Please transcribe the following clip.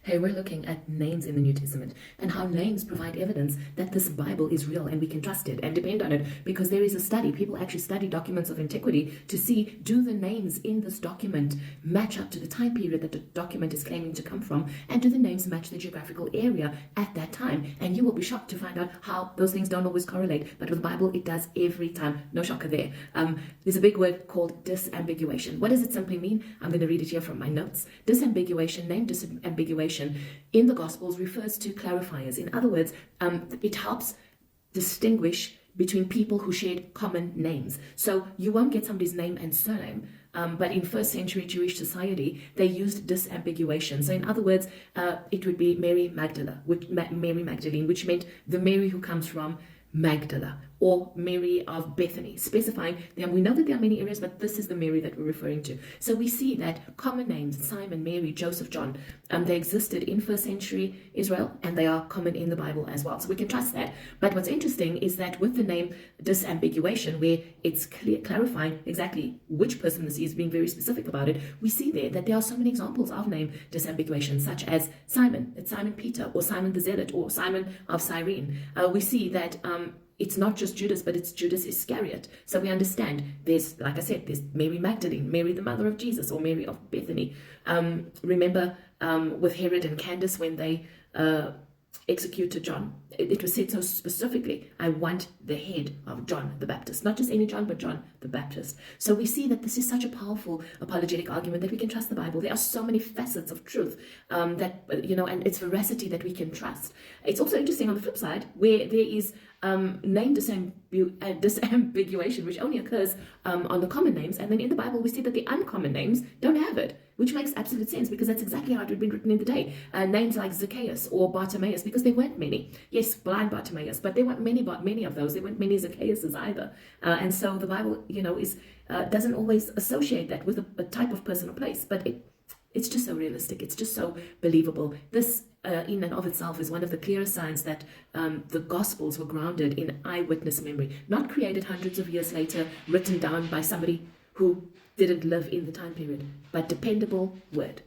Hey, we're looking at names in the New Testament and how names provide evidence that this Bible is real and we can trust it and depend on it, because there is a study. People actually study documents of antiquity to see, do the names in this document match up to the time period that the document is claiming to come from, and do the names match the geographical area at that time? And you will be shocked to find out how those things don't always correlate, but with the Bible it does every time. No shocker there. There's a big word called disambiguation. What does it simply mean? I'm going to read it here from my notes. Disambiguation, name disambiguation in the Gospels refers to clarifiers. In other words, it helps distinguish between people who shared common names. So you won't get somebody's name and surname, but in first century Jewish society, they used disambiguation. So in other words, it would be Mary Magdalene, which meant the Mary who comes from Magdala, or Mary of Bethany, specifying them. We know that there are many areas, but this is the Mary that we're referring to. So we see that common names, Simon, Mary, Joseph, John, they existed in first century Israel, and they are common in the Bible as well. So we can trust that. But what's interesting is that with the name disambiguation, where it's clarifying exactly which person this is, being very specific about it, we see there that there are so many examples of name disambiguation, such as Simon, it's Simon Peter, or Simon the Zealot, or Simon of Cyrene. We see that it's not just Judas, but it's Judas Iscariot. So we understand there's, like I said, there's Mary Magdalene, Mary the mother of Jesus, or Mary of Bethany. Remember with Herod and Candace when they executed John, it was said so specifically, I want the head of John the Baptist, not just any John, but John the Baptist. So we see that this is such a powerful apologetic argument that we can trust the Bible. There are so many facets of truth that, and its veracity that we can trust. It's also interesting on the flip side, where there is name disambiguation, which only occurs on the common names, and then in the Bible we see that the uncommon names don't have it, which makes absolute sense, because that's exactly how it would have been written in the day. Names like Zacchaeus or Bartimaeus, because there weren't many. Yes, blind Bartimaeus, but there weren't many of those. There weren't many Zacchaeuses either. And so the Bible, doesn't always associate that with a type of person or place, but it's just so realistic. It's just so believable. This, in and of itself, is one of the clearest signs that the Gospels were grounded in eyewitness memory, not created hundreds of years later, written down by somebody who didn't live in the time period, but dependable word.